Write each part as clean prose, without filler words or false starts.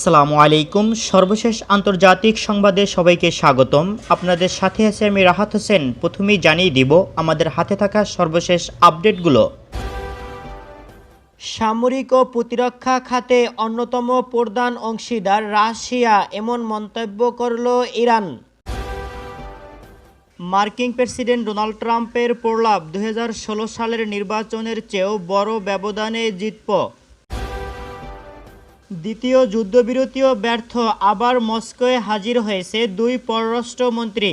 আসসালামু আলাইকুম। সর্বশেষ আন্তর্জাতিক সংবাদে সবাইকে স্বাগতম। আপনাদের সাথে আছে আমি রাহাত হোসেন। প্রথমেই জানিয়ে দিব আমাদের হাতে থাকা সর্বশেষ আপডেটগুলো। সামরিক ও প্রতিরক্ষা খাতে অন্যতম প্রধান অংশীদার রাশিয়া, এমন মন্তব্য করল ইরান। মার্কিন প্রেসিডেন্ট ডোনাল্ড ট্রাম্পের প্রলাপ 2016 সালের নির্বাচনের চেয়েও বড় ব্যবধানে জিতব। দ্বিতীয় যুদ্ধবিরতিও ব্যর্থ, আবার মস্কোয় হাজির হয়েছে দুই পররাষ্ট্রমন্ত্রী।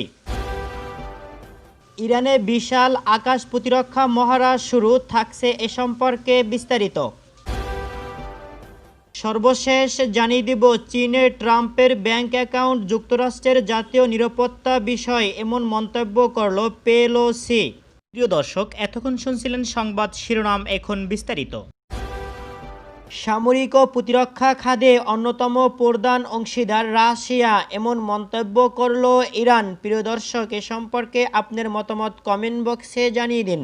ইরানে বিশাল আকাশ প্রতিরক্ষা মহড়া শুরু, থাকছে এ সম্পর্কে বিস্তারিত। সর্বশেষ জানিয়ে দেব চীনে ট্রাম্পের ব্যাংক অ্যাকাউন্ট যুক্তরাষ্ট্রের জাতীয় নিরাপত্তা বিষয়, এমন মন্তব্য করল পেলোসি। প্রিয় দর্শক, এতক্ষণ শুনছিলেন সংবাদ শিরোনাম, এখন বিস্তারিত। সামরিক ও প্রতিরক্ষা খাতে অন্যতম প্রধান অংশীদার রাশিয়া, এমন মন্তব্য করল ইরান। প্রিয় দর্শক, এ সম্পর্কে আপনার মতামত কমেন্ট বক্সে জানিয়ে দিন।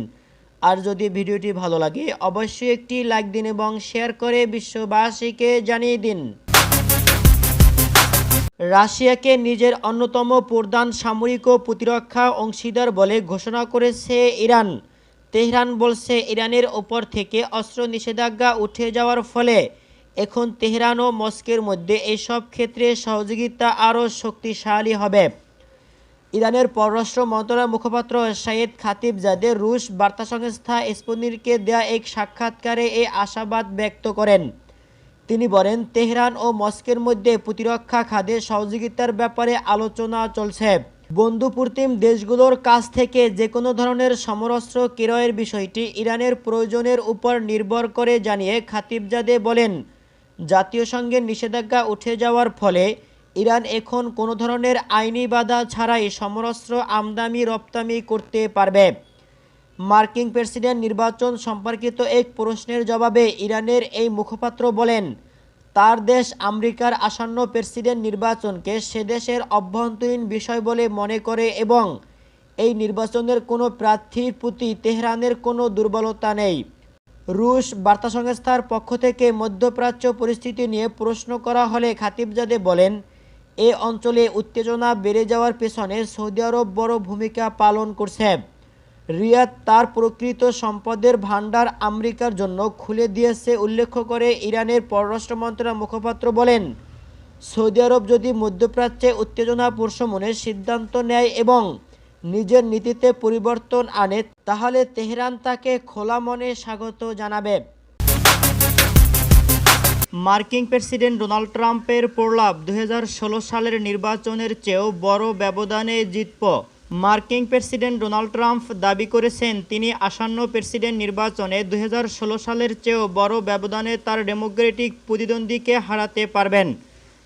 আর যদি ভিডিওটি ভালো লাগে অবশ্যই একটি লাইক দিন এবং শেয়ার করে বিশ্ববাসীকে জানিয়ে দিন। রাশিয়াকে নিজের অন্যতম প্রধান সামরিক ও প্রতিরক্ষা অংশীদার বলে ঘোষণা করেছে ইরান। তেহরান বলছে, ইরানের ওপর থেকে অস্ত্র নিষেধাজ্ঞা উঠে যাওয়ার ফলে এখন তেহরান ও মস্কোর মধ্যে এসব ক্ষেত্রে সহযোগিতা আরও শক্তিশালী হবে। ইরানের পররাষ্ট্র মন্ত্রণালয়ের মুখপাত্র সাইয়েদ খাতিবজাদে রুশ বার্তা সংস্থা স্পুতনিককে দেয়া এক সাক্ষাৎকারে এই আশাবাদ ব্যক্ত করেন। তিনি বলেন, তেহরান ও মস্কোর মধ্যে প্রতিরক্ষা খাতে সহযোগিতার ব্যাপারে আলোচনা চলছে। বন্ধুপ্রতিম দেশগুলোর কাছ থেকে যে কোনো ধরনের সমরাস্ত্র ক্রয়ের বিষয়টি ইরানের প্রয়োজনের উপর নির্ভর করে জানিয়ে খাতিবজাদে বলেন, জাতীয় সংঘের নিষেধাজ্ঞা উঠে যাওয়ার ফলে ইরান এখন কোনো ধরনের আইনি বাধা ছাড়াই সমরাস্ত্র আমদানি রপ্তানি করতে পারবে। মার্কিন প্রেসিডেন্ট নির্বাচন সম্পর্কিত এক প্রশ্নের জবাবে ইরানের এই মুখপাত্র বলেন, তার দেশ আমেরিকার আসন্ন প্রেসিডেন্ট নির্বাচনকে সে দেশের অভ্যন্তরীণ বিষয় বলে মনে করে এবং এই নির্বাচনের কোনো প্রার্থীর প্রতি তেহরানের কোনো দুর্বলতা নেই। রুশ বার্তা সংস্থার পক্ষ থেকে মধ্যপ্রাচ্য পরিস্থিতি নিয়ে প্রশ্ন করা হলে খাতিবজাদে বলেন, এ অঞ্চলে উত্তেজনা বেড়ে যাওয়ার পেছনে সৌদি আরব বড় ভূমিকা পালন করছে। রিয়াদ তার প্রকৃত সম্পদের ভান্ডার আমেরিকার জন্য খুলে দিয়েছে উল্লেখ করে ইরানের পররাষ্ট্র মন্ত্রণালয়ের মুখপাত্র বলেন, সৌদি আরব যদি মধ্যপ্রাচ্যে উত্তেজনা প্রশমনের সিদ্ধান্ত নেয় এবং নিজের নীতিতে পরিবর্তন আনে, তাহলে তেহরান তাকে খোলা মনে স্বাগত জানাবে। মার্কিন প্রেসিডেন্ট ডোনাল্ড ট্রাম্পের প্রলাপ 2016 সালের নির্বাচনের চেয়েও বড় ব্যবধানে জিতব। মার্কিন প্রেসিডেন্ট ডোনাল্ড ট্রাম্প দাবি করেছেন, তিনি আসন্ন প্রেসিডেন্ট নির্বাচনে 2016 সালের চেয়েও বড় ব্যবধানে তার ডেমোক্রেটিক প্রতিদ্বন্দ্বীকে হারাতে পারবেন।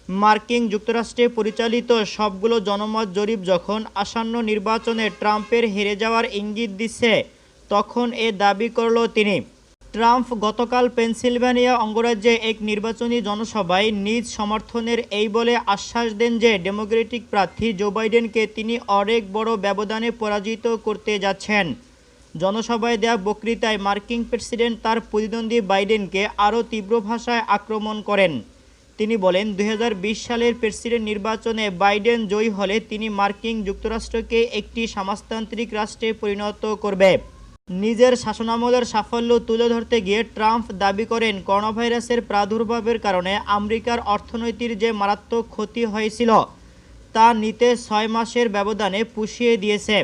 মার্কিন যুক্তরাষ্ট্রে পরিচালিত সবগুলো জনমত জরিপ যখন আসন্ন নির্বাচনে ট্রাম্পের হেরে যাওয়ার ইঙ্গিত দিচ্ছে, তখন এ দাবি করল তিনি। ট্রাম্প গতকাল পেনসিলভানিয়া অঙ্গরাজ্যে এক নির্বাচনী জনসভায় নিজ সমর্থনের এই বলে আশ্বাস দেন যে ডেমোক্রেটিক প্রার্থী জো বাইডেনকে তিনি অনেক বড় ব্যবধানে পরাজিত করতে যাচ্ছেন। জনসভায় দেয়া বক্তৃতায় মার্কিন প্রেসিডেন্ট তার প্রতিদ্বন্দ্বী বাইডেনকে আরও তীব্র ভাষায় আক্রমণ করেন। তিনি বলেন, 2020 সালের প্রেসিডেন্ট নির্বাচনে বাইডেন জয়ী হলে তিনি মার্কিন যুক্তরাষ্ট্রকে একটি সমাজতান্ত্রিক রাষ্ট্রে পরিণত করবে। নিজের শাসনামলের সাফল্য তুলে ধরতে গিয়ে ট্রাম্প দাবি করেন, করোনাভাইরাসের প্রাদুর্ভাবের কারণে আমেরিকার অর্থনীতির যে মারাত্মক ক্ষতি হয়েছিল তা নিতে 6 মাসের ব্যবধানে পুষিয়ে দিয়েছে।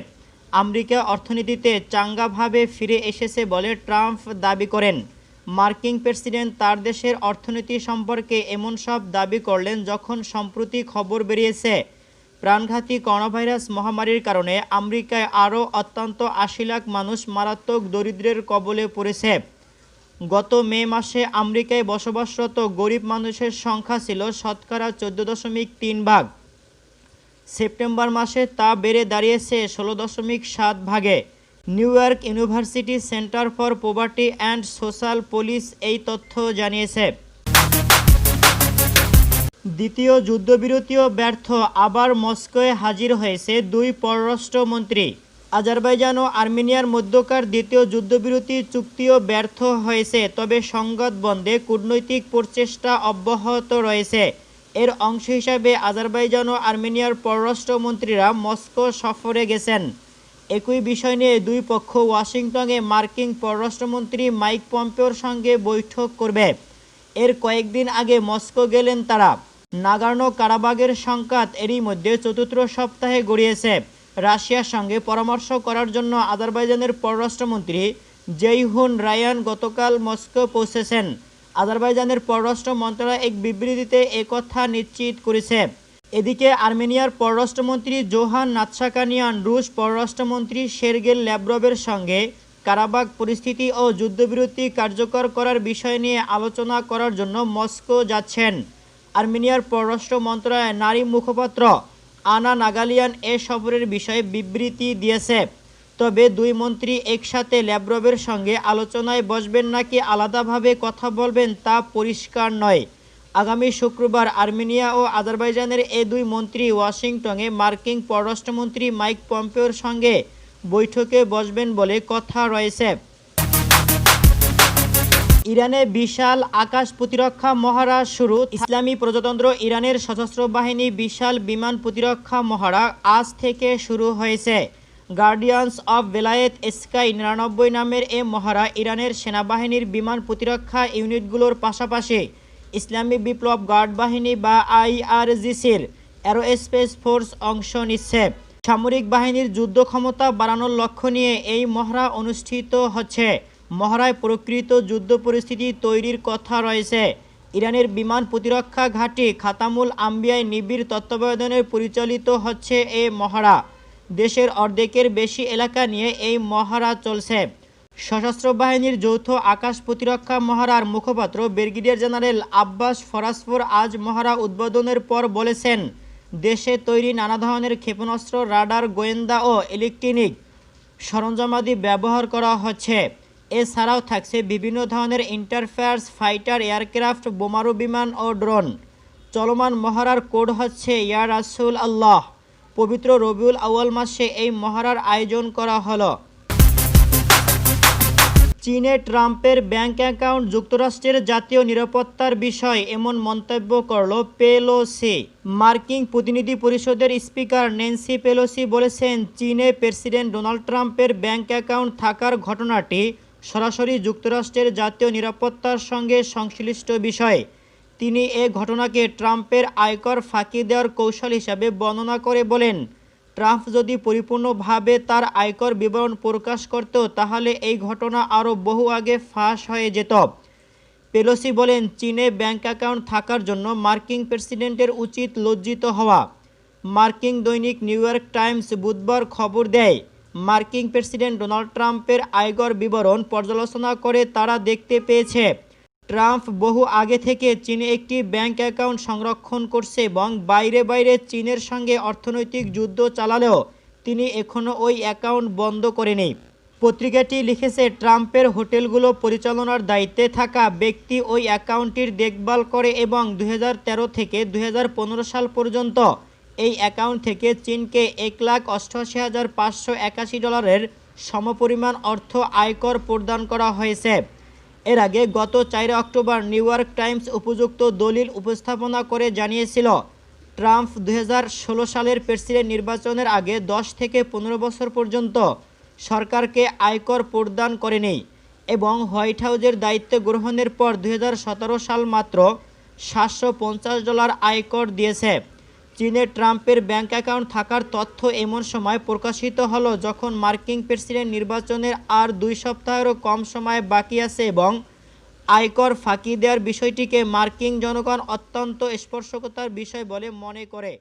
আমেরিকা অর্থনীতিতে চাঙ্গাভাবে ফিরে এসেছে বলে ট্রাম্প দাবি করেন। মার্কিন প্রেসিডেন্ট তার দেশের অর্থনীতি সম্পর্কে এমন সব দাবি করলেন যখন সম্প্রতি খবর বেরিয়েছে প্রাণঘাতী করোনাভাইরাস মহামারীর কারণে আমেরিকায় আরও অত্যন্ত 80 লাখ মানুষ মারাত্মক দরিদ্রের কবলে পড়েছে। গত মে মাসে আমেরিকায় বসবাসরত গরিব মানুষের সংখ্যা ছিল শতকরা 14.3 ভাগ। সেপ্টেম্বর মাসে তা বেড়ে দাঁড়িয়েছে 16.7 ভাগে। New York university centre for poverty and social policy এই তথ্য জানিয়েছে। দ্বিতীয় যুদ্ধবিরতিও ব্যর্থ, আবার মস্কোয় হাজির হয়েছে দুই পররাষ্ট্রমন্ত্রী। আজারবাইজান ও আর্মেনিয়ার মধ্যকার দ্বিতীয় যুদ্ধবিরতি চুক্তিও ব্যর্থ হয়েছে, তবে সংঘাত বন্ধে কূটনৈতিক প্রচেষ্টা অব্যাহত রয়েছে। এর অংশ হিসাবে আজারবাইজান ও আর্মেনিয়ার পররাষ্ট্রমন্ত্রীরা মস্কো সফরে গেছেন। একই বিষয় নিয়ে দুই পক্ষ ওয়াশিংটনে মার্কিন পররাষ্ট্রমন্ত্রী মাইক পম্পেওর সঙ্গে বৈঠক করবে। এর কয়েকদিন আগে মস্কো গেলেন তারা। নাগোর্নো কারাবাখের সংঘাত এরই মধ্যে চতুর্থ সপ্তাহে গড়িয়েছে। রাশিয়ার সঙ্গে পরামর্শ করার জন্য আজারবাইজানের পররাষ্ট্রমন্ত্রী জেইহুন রায়ান গতকাল মস্কো পৌঁছেছেন। আজারবাইজানের পররাষ্ট্র মন্ত্রণালয় এক বিবৃতিতে একথা নিশ্চিত করেছে। এদিকে আর্মেনিয়ার পররাষ্ট্রমন্ত্রী জোহান নাৎসাকানিয়ান রুশ পররাষ্ট্রমন্ত্রী সের্গেই ল্যাভরভের সঙ্গে কারাবাখ পরিস্থিতি ও যুদ্ধবিরতি কার্যকর করার বিষয় নিয়ে আলোচনা করার জন্য মস্কো যাচ্ছেন। আর্মেনিয়ার পররাষ্ট্র মন্ত্রণালয়ের নারী মুখপাত্র আনা নাগালিয়ান এ সফরের বিষয়ে বিবৃতি দিয়েছে। তবে দুই মন্ত্রী একসাথে ল্যাভরভের সঙ্গে আলোচনায় বসবেন নাকি আলাদাভাবে কথা বলবেন তা পরিষ্কার নয়। আগামী শুক্রবার আর্মেনিয়া ও আজারবাইজানের এই দুই মন্ত্রী ওয়াশিংটনে মার্কিন পররাষ্ট্রমন্ত্রী মাইক পম্পেওর সঙ্গে বৈঠকে বসবেন বলে কথা রয়েছে। ইরানে বিশাল আকাশ প্রতিরক্ষা মহড়া শুরু। ইসলামী প্রজাতন্ত্র ইরানের সশস্ত্র বাহিনী বিশাল বিমান প্রতিরক্ষা মহড়া আজ থেকে শুরু হয়েছে। গার্ডিয়ানস অব বেলায়েত স্কাই 99 নামের এ মহড়া ইরানের সেনাবাহিনীর বিমান প্রতিরক্ষা ইউনিটগুলোর পাশাপাশি ইসলামী বিপ্লব গার্ড বাহিনী বা IRGCর অ্যারোস্পেস ফোর্স অংশ নিচ্ছে। সামরিক বাহিনীর যুদ্ধ ক্ষমতা বাড়ানোর লক্ষ্য নিয়ে এই মহড়া অনুষ্ঠিত হচ্ছে। মহড়ায় প্রকৃত যুদ্ধ পরিস্থিতি তৈরির কথা রয়েছে। ইরানের বিমান প্রতিরক্ষা ঘাঁটি খাতামুল আম্বিয়ায় নিবিড় তত্ত্বাবধানে পরিচালিত হচ্ছে এই মহড়া। দেশের অর্ধেকের বেশি এলাকা নিয়ে এই মহড়া চলছে। সশস্ত্র বাহিনীর যৌথ আকাশ প্রতিরক্ষা মহড়ার মুখপাত্র ব্রিগেডিয়ার জেনারেল আব্বাস ফরাসপুর আজ মহড়া উদ্বোধনের পর বলেছেন, দেশে তৈরি নানা ধরনের ক্ষেপণাস্ত্র, রাডার, গোয়েন্দা ও ইলেকট্রনিক সরঞ্জামাদি ব্যবহার করা হচ্ছে। এছাড়াও থাকছে বিভিন্ন ধরনের ইন্টারফেয়ার্স, ফাইটার এয়ারক্রাফট, বোমারু বিমান ও ড্রোন। চলমান মহড়ার কোড হচ্ছে ইয়া রাসূল আল্লাহ। পবিত্র রবিউল আউয়াল মাসে এই মহড়ার আয়োজন করা হলো। চীনে ট্রাম্পের ব্যাংক অ্যাকাউন্ট যুক্তরাষ্ট্রের জাতীয় নিরাপত্তার বিষয়, এমন মন্তব্য করল পেলোসি। মার্কিন প্রতিনিধি পরিষদের স্পিকার ন্যান্সি পেলোসি বলেছেন, চীনে প্রেসিডেন্ট ডোনাল্ড ট্রাম্পের ব্যাংক অ্যাকাউন্ট থাকার ঘটনাটি সরাসরি যুক্তরাষ্ট্রের জাতীয় নিরাপত্তার সঙ্গে সংশ্লিষ্ট বিষয়। তিনি এ ঘটনাকে ট্রাম্পের আয়কর ফাঁকি দেওয়ার কৌশল হিসাবে বর্ণনা করে বলেন, ট্রাম্প যদি পরিপূর্ণভাবে তার আয়কর বিবরণ প্রকাশ করত তাহলে এই ঘটনা আরও বহু আগে ফাঁস হয়ে যেত। পেলোসি বলেন, চীনে ব্যাংক অ্যাকাউন্ট থাকার জন্য মার্কিন প্রেসিডেন্টের উচিত লজ্জিত হওয়া। মার্কিন দৈনিক নিউ ইয়র্ক টাইমস বুধবার খবর দেয়, মার্কিন প্রেসিডেন্ট ডোনাল্ড ট্রাম্পের আয়কর বিবরণ পর্যালোচনা করে তারা দেখতে পেয়েছে ট্রাম্প বহু আগে থেকে চীনে একটি ব্যাংক অ্যাকাউন্ট সংরক্ষণ করছে এবং বাইরে চীনের সঙ্গে অর্থনৈতিক যুদ্ধ চালালেও তিনি এখনও ওই অ্যাকাউন্ট বন্ধ করেনি। পত্রিকাটি লিখেছে, ট্রাম্পের হোটেলগুলো পরিচালনার দায়িত্বে থাকা ব্যক্তি ওই অ্যাকাউন্টটির দেখভাল করে এবং 2013 থেকে 2015 সাল পর্যন্ত এই অ্যাকাউন্ট থেকে চীনকে $1,88,581 সমপরিমাণ অর্থ আয়কর প্রদান করা হয়েছে। এর আগে গত 4 অক্টোবর নিউ ইয়র্ক টাইমস উপযুক্ত দলিল উপস্থাপনা করে জানিয়েছিল, ট্রাম্প 2016 সালের প্রেসিডেন্ট নির্বাচনের আগে 10 থেকে 15 বছর পর্যন্ত সরকারকে আয়কর প্রদান করেনি এবং হোয়াইট হাউসের দায়িত্ব গ্রহণের পর 2017 সাল মাত্র $750 আয়কর দিয়েছে। চীনে ট্রাম্পের ব্যাংক অ্যাকাউন্ট থাকার তথ্য এমন সময় প্রকাশিত হলো যখন মার্কিন প্রেসিডেন্ট নির্বাচনের আর 2 সপ্তাহেরও কম সময় বাকি আছে এবং আয়কর ফাঁকি দেওয়ার বিষয়টিকে মার্কিন জনগণ অত্যন্ত স্পর্শকাতর বিষয় বলে মনে করে।